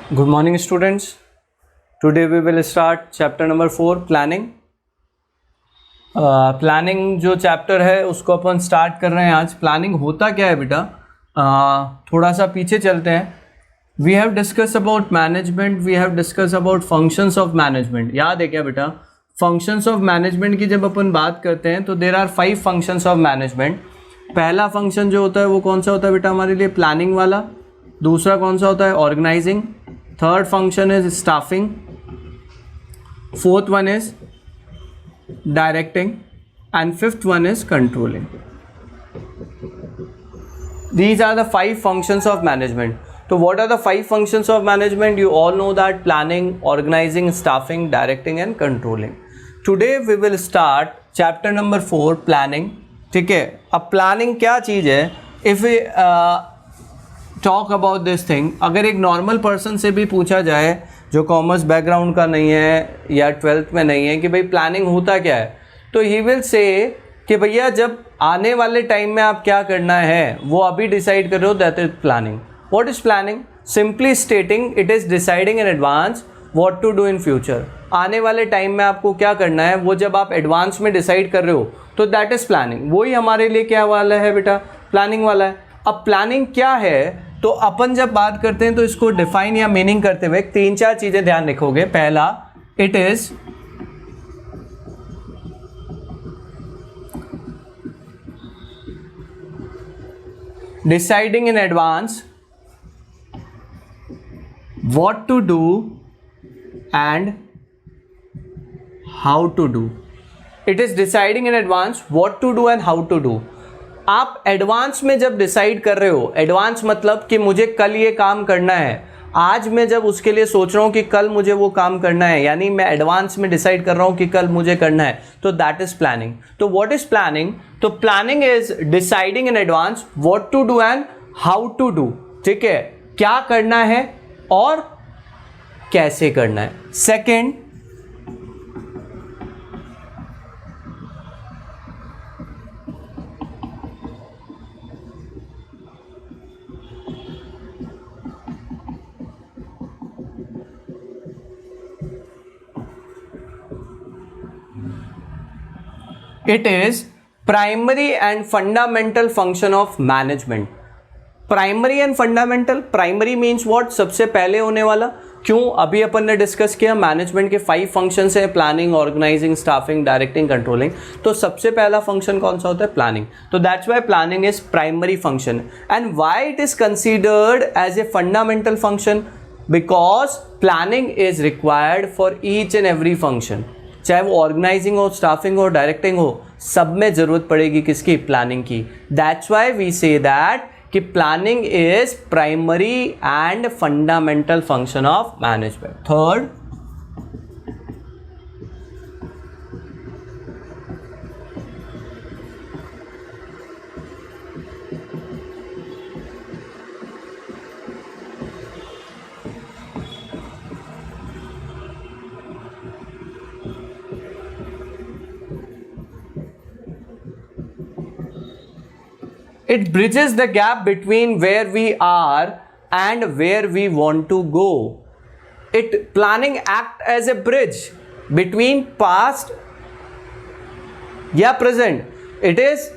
Good morning, students. Today we will start chapter number 4, planning. Planning जो chapter है उसको अपन start कर रहे हैं आज. प्लानिंग होता क्या है बेटा, थोड़ा सा पीछे चलते हैं. We have discuss about management, we have discuss about functions of management. याद है क्या बेटा, फंक्शंस ऑफ मैनेजमेंट की जब अपन बात करते हैं तो there are 5 functions of management. पहला फंक्शन जो होता है वो कौन सा होता है बेटा हमारे लिए, प्लानिंग वाला. दूसरा कौन सा होता है, organising. Third function is staffing. Fourth one is directing, and fifth one is controlling. These are the 5 functions of management. So what are the 5 functions of management? You all know that: planning, organizing, staffing, directing and controlling. Today we will start chapter number 4, planning. ठीक है, अब planning क्या चीज़ है? If we talk about this thing, अगर एक normal person से भी पूछा जाए जो कॉमर्स बैकग्राउंड का नहीं है या 12th में नहीं है कि भाई प्लानिंग होता क्या है, तो ही विल से कि भैया जब आने वाले टाइम में आप क्या करना है वो अभी डिसाइड कर रहे हो, that is planning. What is planning? Simply stating it is deciding in advance what to do in future. आने वाले टाइम में आपको क्या करना है वो जब आप एडवांस में डिसाइड कर रहे हो तो दैट इज़ प्लानिंग. वही हमारे लिए क्या वाला है बेटा, प्लानिंग वाला है. अब प्लानिंग क्या है, तो अपन जब बात करते हैं तो इसको डिफाइन या मीनिंग करते हुए 3-4 चीज़ें ध्यान रखोगे. पहला, it is deciding in advance what to do and how to do. It is deciding in advance what to do and how to do. आप एडवांस में जब डिसाइड कर रहे हो, एडवांस मतलब कि मुझे कल ये काम करना है, आज मैं जब उसके लिए सोच रहा हूँ कि कल मुझे वो काम करना है, यानी मैं एडवांस में डिसाइड कर रहा हूँ कि कल मुझे करना है, तो दैट इज प्लानिंग. तो व्हाट इज प्लानिंग? तो planning is deciding in advance what to do and how to do. ठीक है, क्या करना है और कैसे करना है. Second, it is primary and fundamental function of management. Primary and fundamental. Primary means what, सबसे पहले होने वाला. क्यों? अभी अपन ने डिस्कस किया मैनेजमेंट के 5 फंक्शंस है, planning, organising, staffing, directing, controlling. तो सबसे पहला फंक्शन कौन सा होता है? प्लानिंग. तो that's why planning is primary function. And why it is considered as a fundamental function? Because planning is required for each and every function. चाहे वो ऑर्गेनाइजिंग हो, स्टाफिंग हो, डायरेक्टिंग हो, सब में जरूरत पड़ेगी किसकी? प्लानिंग की. That's why we say that कि planning is primary and fundamental function of management. Third, it bridges the gap between where we are and where we want to go. Planning act as a bridge between past या present. It is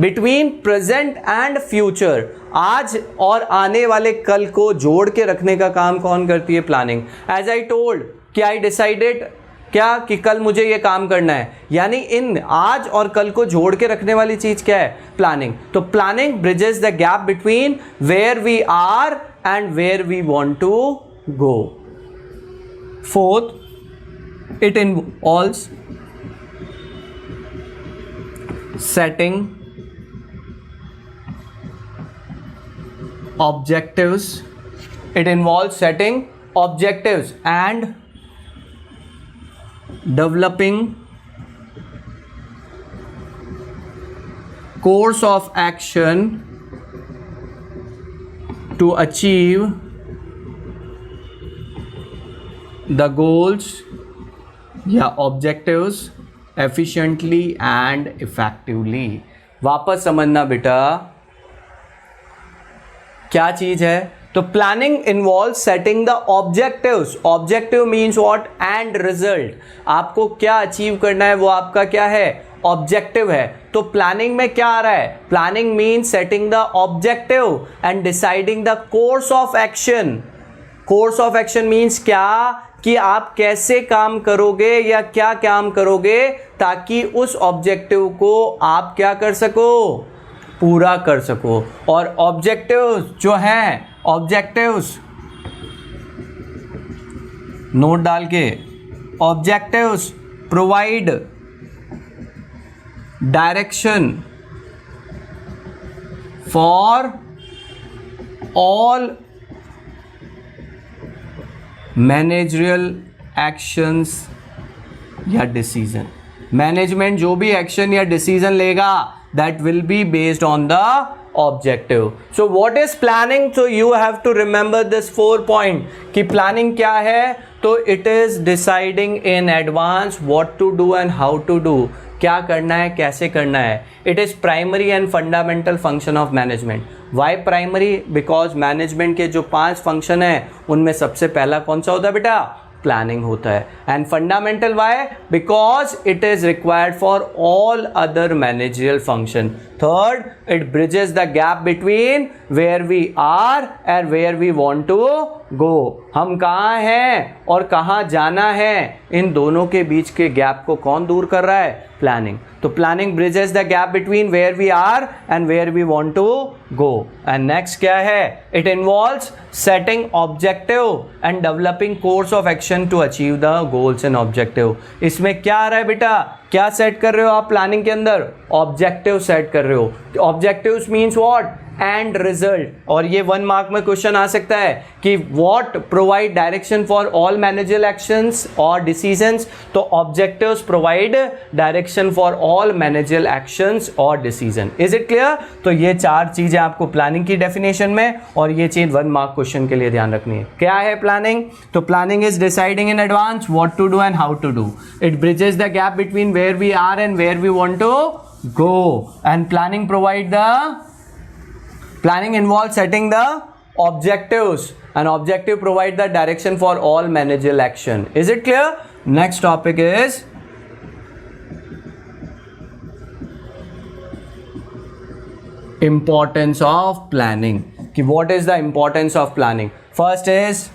between present and future. आज और आने वाले कल को जोड़ के रखने का काम कौन करती है? प्लानिंग. As I told कि I decided क्या कि कल मुझे ये काम करना है, यानी इन आज और कल को जोड़ के रखने वाली चीज क्या है? प्लानिंग. तो planning bridges the gap between where we are and where we want to go. Fourth, it involves setting objectives. It involves setting objectives and developing course of action to achieve the goals या objectives efficiently and effectively. वापस समझना बेटा, क्या चीज है? तो planning involve setting the objectives. Objective means what? And result. आपको क्या अचीव करना है वो आपका क्या है? ऑब्जेक्टिव है. तो प्लानिंग में क्या आ रहा है? Planning means setting the objective and deciding the course of action. Course of action means क्या? कि आप कैसे काम करोगे या क्या काम करोगे ताकि उस ऑब्जेक्टिव को आप क्या कर सको? पूरा कर सको. और ऑब्जेक्टिव्स जो हैं, ऑब्जेक्टिव्स नोट डाल के, objectives provide direction for all managerial actions या डिसीजन. मैनेजमेंट जो भी एक्शन या डिसीजन लेगा that will be based on the objective. So what is planning? So you have to remember this 4 point कि planning क्या है? तो it is deciding in advance what to do and how to do. क्या करना है, कैसे करना है. It is primary and fundamental function of management. Why primary? Because management के जो 5 function है उनमें सबसे पहला कौन सा होता है बेटा? प्लानिंग होता है. And fundamental why? Because it is required for all other managerial function. Third, it bridges the gap between where we are and where we want to go. हम कहाँ हैं और कहाँ जाना है, इन दोनों के बीच के गैप को कौन दूर कर रहा है? प्लानिंग. तो planning bridges the gap between where we are and where we want to go. And next क्या है? It involves setting objective and developing course of action to achieve the goals and objective. इसमें क्या आ रहा है बेटा? क्या set कर रहे हो आप प्लानिंग के अंदर? ऑब्जेक्टिव सेट कर रहे हो. Objectives means what? And result. और ये 1 मार्क में क्वेश्चन आ सकता है कि what provide direction for all managerial actions और डिसीजंस. तो objectives provide direction for all managerial actions और डिसीजन. Is it clear? तो ये 4 चीजें आपको प्लानिंग की डेफिनेशन में, और ये चीज 1 मार्क क्वेश्चन के लिए ध्यान रखनी है. क्या है प्लानिंग? तो planning is deciding in advance what to do and how to do. It bridges the gap between where we are and where we want to go. And planning provide the Planning involves setting the objectives, and objective provide the direction for all managerial action. Is it clear? Next topic is importance of planning. कि what is the importance of planning? First is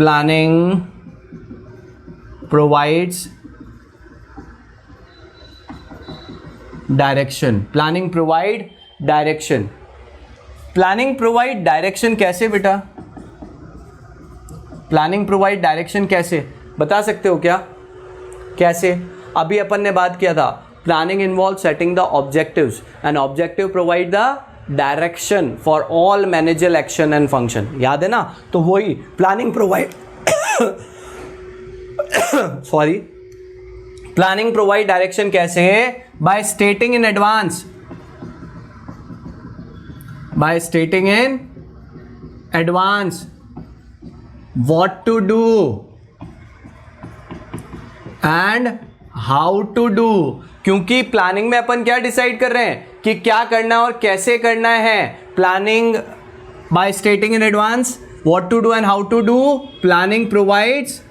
planning provides direction. Planning provide direction. Planning provide direction कैसे बेटा? Planning provide direction कैसे बता सकते हो क्या? कैसे? अभी अपन ने बात किया था planning involve setting the objectives and objective provide the direction for all managerial action and function. याद है ना? तो वही planning provide sorry, planning provide direction कैसे है? By stating in advance, by stating in advance what to do and how to do. क्योंकि planning में अपन क्या डिसाइड कर रहे हैं कि क्या करना है और कैसे करना है. Planning by stating in advance what to do and how to do. Planning provides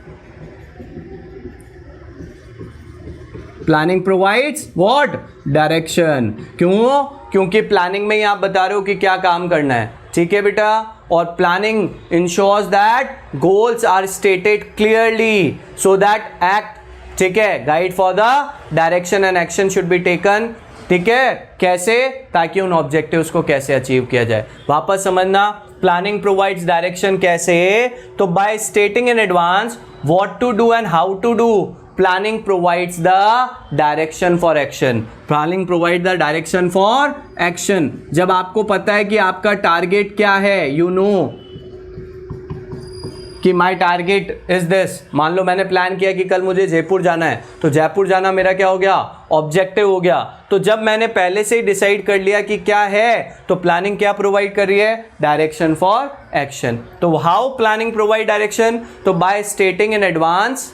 planning provides what? Direction. क्यों? क्योंकि प्लानिंग में ही आप बता रहे हो कि क्या काम करना है. ठीक है बेटा? और planning ensures that goals are stated clearly so that act, ठीक है, guide for the direction and action should be taken. ठीक है? कैसे? ताकि उन ऑब्जेक्टिव्स को कैसे अचीव किया जाए. वापस समझना, प्लानिंग प्रोवाइड्स डायरेक्शन कैसे? तो by stating in advance what to do and how to do. Planning provides the direction for action. Planning provide the direction for action. जब आपको पता है कि आपका टारगेट क्या है, you know कि my target is this. मान लो मैंने प्लान किया कि कल मुझे जयपुर जाना है, तो जयपुर जाना मेरा क्या हो गया? ऑब्जेक्टिव हो गया. तो जब मैंने पहले से ही डिसाइड कर लिया कि क्या है, तो प्लानिंग क्या प्रोवाइड कर रही है? Direction for action. तो हाउ प्लानिंग प्रोवाइड डायरेक्शन? तो बाय स्टेटिंग इन एडवांस,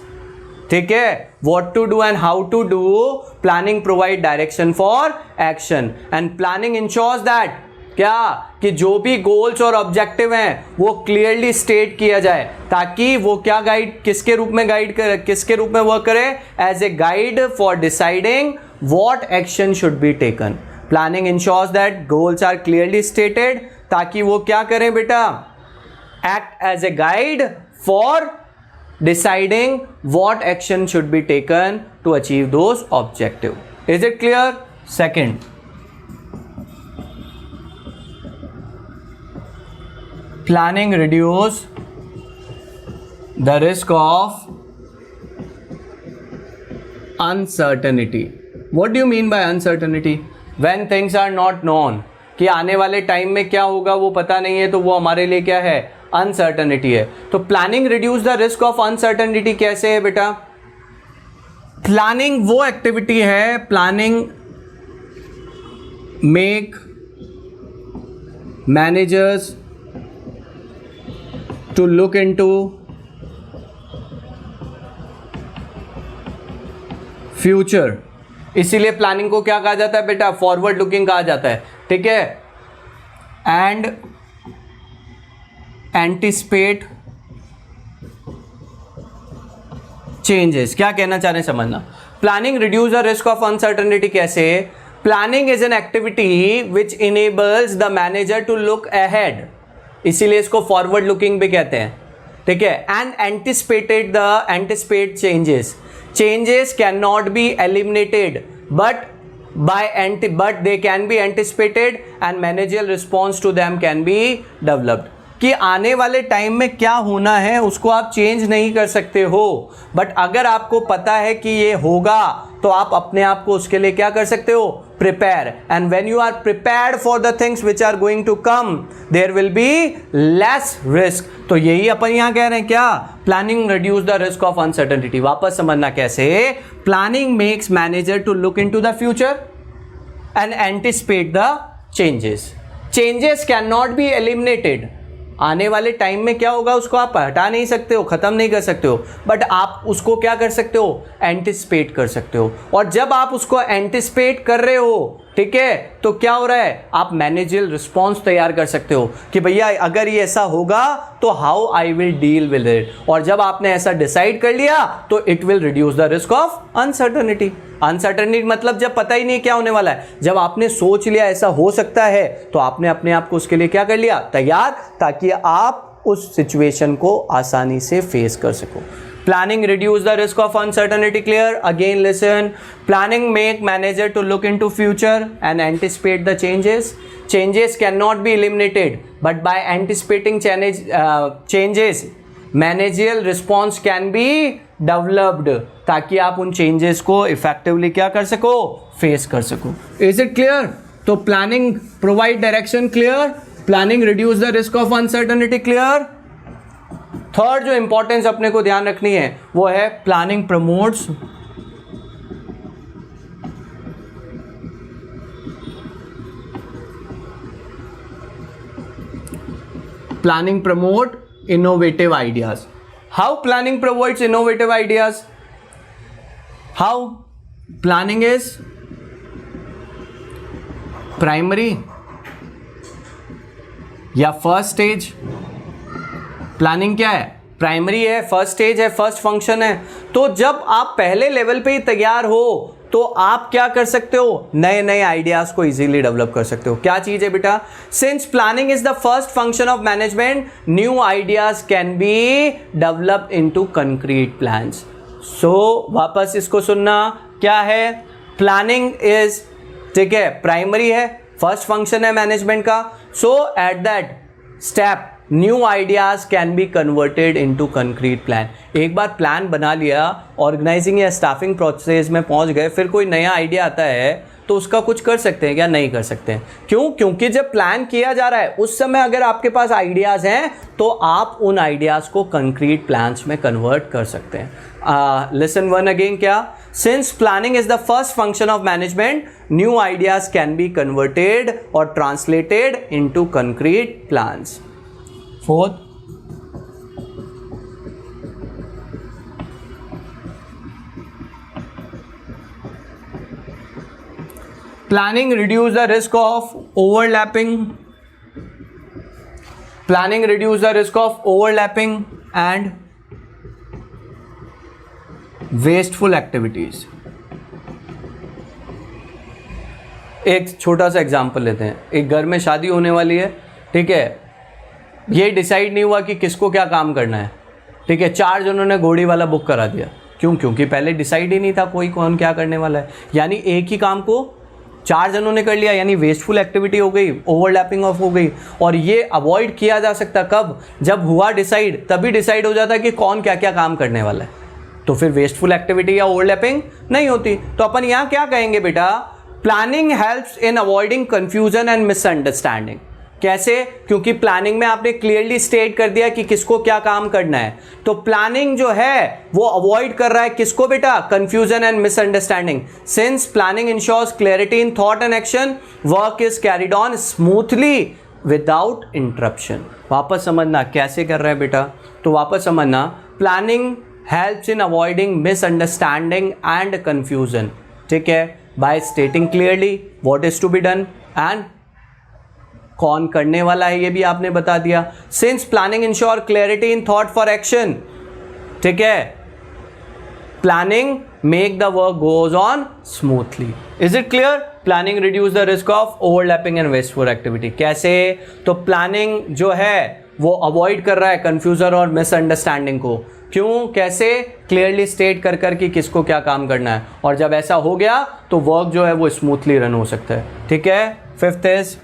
ठीक है, what to do and how to do, planning provide direction for action and planning ensures that क्या कि जो भी गोल्स और ऑब्जेक्टिव हैं वो क्लियरली स्टेट किया जाए, ताकि वो क्या गाइड किसके रूप में गाइड करे, किसके रूप में वर्क करे, as a guide for deciding what action should be taken. Planning ensures that goals are clearly stated, ताकि वो क्या करें बेटा, act as a guide for deciding what action should be taken to achieve those objective. Is it clear? Second, planning reduce the risk of uncertainty. What do you mean by uncertainty? When things are not known, कि आने वाले time में क्या होगा वो पता नहीं है, तो वो हमारे लिए क्या है, अनसर्टनिटी है। तो planning reduce the risk of uncertainty कैसे है बेटा? प्लानिंग वो एक्टिविटी है, planning make managers to look into future. इसीलिए प्लानिंग को क्या कहा जाता है बेटा, फॉरवर्ड लुकिंग कहा जाता है, ठीक है। And anticipate changes. क्या कहना चाह रहे हैं समझना। Planning reduce the risk of uncertainty कैसे? Planning is an activity which enables the manager to look ahead, इसीलिए इसको फॉरवर्ड लुकिंग भी कहते हैं, ठीक है। And anticipate changes can not be eliminated but they can be anticipated and managerial response to them can be developed। कि आने वाले टाइम में क्या होना है उसको आप चेंज नहीं कर सकते हो, बट अगर आपको पता है कि ये होगा तो आप अपने आप को उसके लिए क्या कर सकते हो, prepare. And when you are prepared for the things which are going to come, there will be less risk. तो यही अपन यहां कह रहे हैं क्या, planning reduce the risk of uncertainty. वापस समझना कैसे, planning makes manager to look into the future and anticipate the changes can not be eliminated. आने वाले टाइम में क्या होगा उसको आप हटा नहीं सकते हो, खत्म नहीं कर सकते हो, बट आप उसको क्या कर सकते हो, एंटिसिपेट कर सकते हो। और जब आप उसको एंटिसिपेट कर रहे हो, ठीक है, तो क्या हो रहा है, आप मैनेजरियल रिस्पॉन्स तैयार कर सकते हो कि भैया अगर ये ऐसा होगा तो how I will deal with it. और जब आपने ऐसा डिसाइड कर लिया तो it will reduce the risk of uncertainty. Uncertainty मतलब जब पता ही नहीं क्या होने वाला है, जब आपने सोच लिया ऐसा हो सकता है तो आपने अपने आप को उसके लिए क्या कर लिया, तैयार, ताकि आप उस सिचुएशन को आसानी से फेस कर सको। Planning reduce the risk of uncertainty. Clear? Again listen. Planning make manager to look into future and anticipate the changes. Changes cannot be eliminated, but by anticipating changes, managerial response can be developed, ताकि आप उन changes को effectively क्या कर सको, face कर सको। Is it clear? तो planning provide direction. Clear? Planning reduce the risk of uncertainty. Clear? Third जो इंपॉर्टेंस अपने को ध्यान रखनी है वो है planning promotes innovative ideas. How planning promotes innovative ideas? How? Planning is primary या फर्स्ट स्टेज? प्लानिंग क्या है, प्राइमरी है, फर्स्ट स्टेज है, फर्स्ट फंक्शन है। तो जब आप पहले लेवल पे ही तैयार हो तो आप क्या कर सकते हो, नए नए आइडियाज को इजीली डेवलप कर सकते हो। क्या चीज है बेटा, since planning is the first function of management, new ideas can be develop into concrete plans. So वापस इसको सुनना, क्या है, प्लानिंग इज, ठीक है, प्राइमरी है, फर्स्ट फंक्शन है मैनेजमेंट का। So at that step new ideas can be converted into concrete plan. एक बार प्लान बना लिया, ऑर्गेनाइजिंग या स्टाफिंग प्रोसेस में पहुंच गए, फिर कोई नया आइडिया आता है तो उसका कुछ कर सकते हैं क्या, नहीं कर सकते हैं। क्यों? क्योंकि जब प्लान किया जा रहा है उस समय अगर आपके पास आइडियाज हैं तो आप उन आइडियाज को कंक्रीट प्लान्स में कन्वर्ट कर सकते हैं। लिसन वन अगेन, क्या, since planning is the first function of management, new ideas can be converted और translated into concrete plans. Fourth, planning reduce the risk of overlapping planning reduce the risk of overlapping and wasteful activities. एक छोटा सा example लेते हैं। एक घर में शादी होने वाली है, ठीक है, ये डिसाइड नहीं हुआ कि किसको क्या काम करना है, ठीक है, 4 जनों ने घोड़ी वाला बुक करा दिया। क्यों? क्योंकि पहले डिसाइड ही नहीं था कोई कौन क्या करने वाला है, यानी एक ही काम को 4 जनों ने कर लिया, यानी वेस्टफुल एक्टिविटी हो गई, ओवरलैपिंग ऑफ हो गई। और ये अवॉइड किया जा सकता कब? जब हुआ डिसाइड, तभी डिसाइड हो जाता कि कौन क्या क्या काम करने वाला है, तो फिर वेस्टफुल एक्टिविटी या ओवरलैपिंग नहीं होती। तो अपन यहाँ क्या कहेंगे बेटा, planning helps in avoiding confusion and misunderstanding. कैसे? क्योंकि प्लानिंग में आपने क्लियरली स्टेट कर दिया कि किसको क्या काम करना है, तो प्लानिंग जो है वो अवॉइड कर रहा है किसको बेटा? Confusion and misunderstanding. Since planning ensures clarity in thought and action, work is carried on smoothly without interruption. वापस समझना कैसे कर रहा है बेटा, तो वापस समझना, planning helps in avoiding misunderstanding and confusion, ठीक है, by stating clearly what is to be done and कौन करने वाला है ये भी आपने बता दिया। Since planning ensure clarity in thought for action, ठीक है, planning make the work goes on smoothly. Is it clear? Planning reduce the risk of overlapping and wasteful activity. कैसे? तो प्लानिंग जो है वो अवॉइड कर रहा है कंफ्यूजन और मिसअंडरस्टैंडिंग को। क्यों? कैसे? क्लियरली स्टेट कर कर कि किसको क्या काम करना है, और जब ऐसा हो गया तो वर्क जो है वो स्मूथली रन हो सकता है, ठीक है। 5th is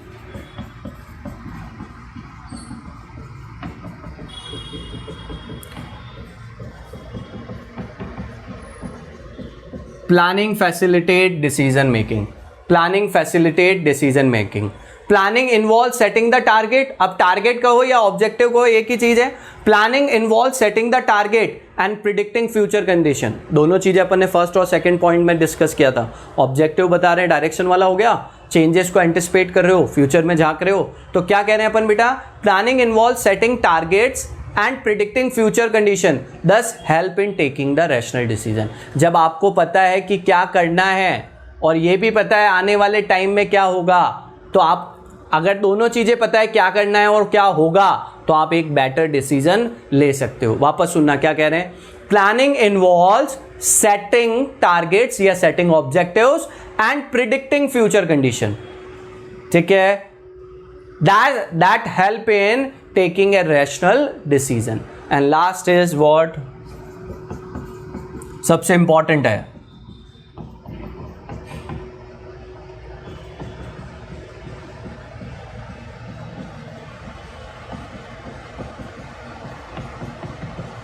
planning facilitate decision making. Planning facilitate decision making. Planning involve setting the target. अब टारगेट कहो या ऑब्जेक्टिव कहो एक ही चीज है। Planning involve setting the target and predicting future condition. दोनों चीजें अपन ने फर्स्ट और सेकंड पॉइंट में डिस्कस किया था। ऑब्जेक्टिव बता रहे हैं डायरेक्शन वाला हो गया, चेंजेस को एंटिसिपेट कर रहे हो, फ्यूचर में झांक रहे हो, तो क्या कह रहे हैं अपन बेटा, planning involve setting targets and predicting future condition, this help in taking the rational decision. जब आपको पता है कि क्या करना है और ये भी पता है आने वाले टाइम में क्या होगा, तो आप अगर दोनों चीजें पता है क्या करना है और क्या होगा, तो आप एक बेटर डिसीजन ले सकते हो। वापस सुनना क्या कह रहे हैं, प्लानिंग इन्वॉल्व्स सेटिंग टारगेट्स या setting objectives and predicting future condition, ठीक है, that help in taking a rational decision. And last is what सबसे इंपॉर्टेंट है,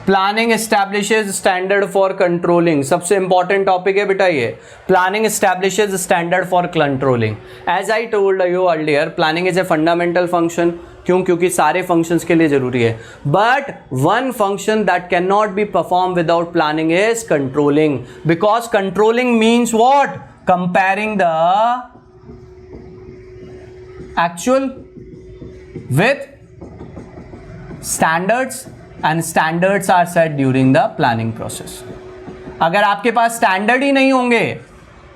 planning establishes standard for controlling. सबसे इंपॉर्टेंट टॉपिक है बेटा ये, planning establishes standard for controlling. As I told you earlier, planning is a fundamental function. क्यों? क्योंकि सारे functions के लिए जरूरी है, but one function that can not be perform without planning is controlling, because controlling means what, comparing the actual with standards and standards are set during the planning process. अगर आपके पास standard ही नहीं होंगे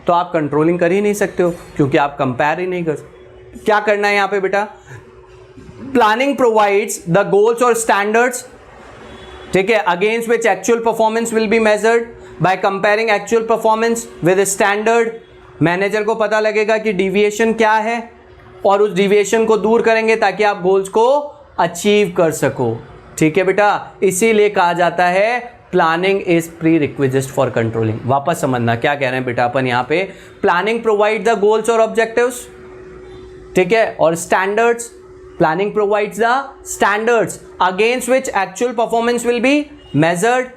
तो आप कंट्रोलिंग कर ही नहीं सकते हो, क्योंकि आप कंपेयर ही नहीं कर सकते। क्या करना है यहां पे बेटा, प्लानिंग प्रोवाइड्स द गोल्स और स्टैंडर्ड्स, ठीक है, against which actual performance will be measured by comparing actual performance with standard. Manager को पता लगेगा कि डिविएशन क्या है और उस डिविएशन को दूर करेंगे ताकि आप गोल्स को अचीव कर सको, ठीक है बेटा। इसीलिए कहा जाता है planning is pre requisite for controlling. वापस समझना क्या कह रहे हैं बेटा अपन यहां पे, प्लानिंग प्रोवाइड द गोल्स और ऑब्जेक्टिव्स, ठीक है, और standards. Planning provides the standards against which actual performance will be measured,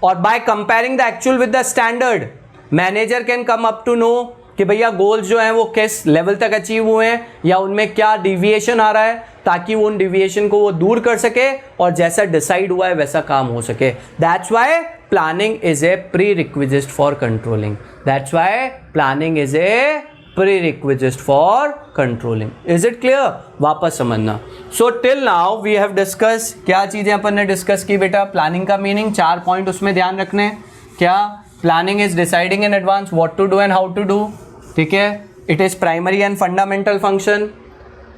और by comparing the actual with the standard manager can come up to know कि भैया गोल्स जो हैं वो किस लेवल तक अचीव हुए हैं या उनमें क्या डिविएशन आ रहा है, ताकि वो उन डिविएशन को वो दूर कर सके और जैसा डिसाइड हुआ है वैसा काम हो सके। That's why planning is a prerequisite for controlling. That's why planning is a prerequisite for controlling. Is it clear? वापस समझना। So till now we have discuss, क्या चीजें अपन ने डिस्कस की बेटा, प्लानिंग का मीनिंग, 4 पॉइंट उसमें ध्यान रखने। क्या? Planning is deciding in advance what to do and how to do, ठीक है, it is primary and fundamental function.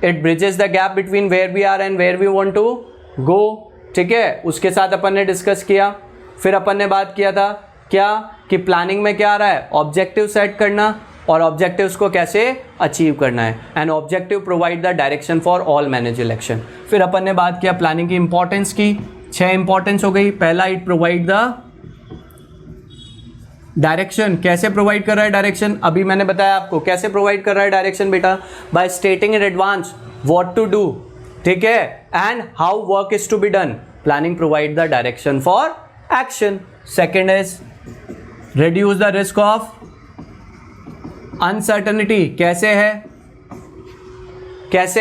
It bridges the gap between where we are and where we want to go. ठीक है, उसके साथ अपन ने discuss किया। फिर अपन ने बात किया था क्या कि प्लानिंग में क्या आ रहा है, ऑब्जेक्टिव सेट करना और ऑब्जेक्टिव्स को कैसे अचीव करना है, and objective provide the direction for all managerial action. फिर अपन ने बात किया प्लानिंग की इंपॉर्टेंस की, 6 इंपॉर्टेंस हो गई। पहला, इट प्रोवाइड द डायरेक्शन। कैसे प्रोवाइड कर रहा है डायरेक्शन, अभी मैंने बताया आपको कैसे प्रोवाइड कर रहा है डायरेक्शन बेटा, by stating in advance what to do, ठीक है, and how work is to be done. Planning provide the direction for action. Second is reduce the risk of uncertainty. कैसे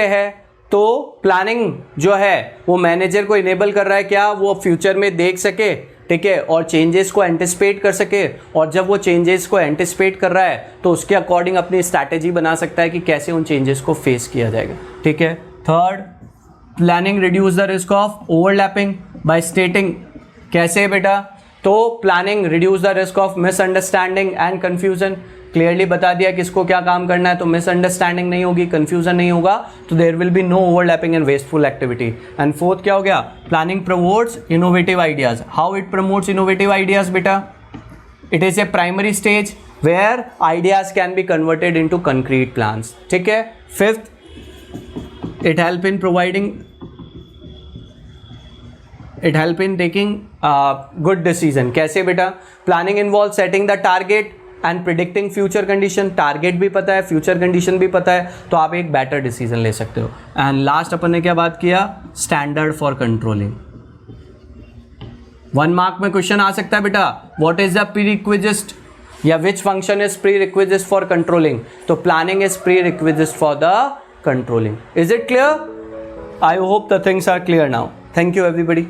है तो प्लानिंग जो है वो मैनेजर को इनेबल कर रहा है क्या, वो फ्यूचर में देख सके, ठीक है, और चेंजेस को एंटिसिपेट कर सके, और जब वो चेंजेस को एंटिसिपेट कर रहा है तो उसके अकॉर्डिंग अपनी स्ट्रैटेजी बना सकता है कि कैसे उन चेंजेस को फेस किया जाएगा। ठीक है। Third, planning reduce the risk of overlapping by stating. कैसे बेटा, तो planning reduce the risk of misunderstanding and confusion. Clearly बता दिया किसको क्या काम करना है, तो मिसअंडरस्टैंडिंग नहीं होगी, कंफ्यूजन नहीं होगा, तो there will be no overlapping and wasteful activity. And fourth क्या हो गया, planning promotes innovative ideas. How it promotes innovative ideas बेटा, it is a primary stage where ideas can be converted into concrete plans. ठीक है। Fifth, it help in taking good decision। कैसे बेटा, planning involve setting the target and predicting future condition. Target भी पता है, future condition भी पता है, तो आप एक बेटर डिसीजन ले सकते हो। एंड लास्ट अपन ने क्या बात किया, स्टैंडर्ड फॉर कंट्रोलिंग। 1 मार्क में क्वेश्चन आ सकता है बेटा, व्हाट इज द प्रीरिक्विजिट या which function is prerequisite for controlling, तो planning is prerequisite for the controlling. Is it clear? I hope the things are clear now. Thank you everybody.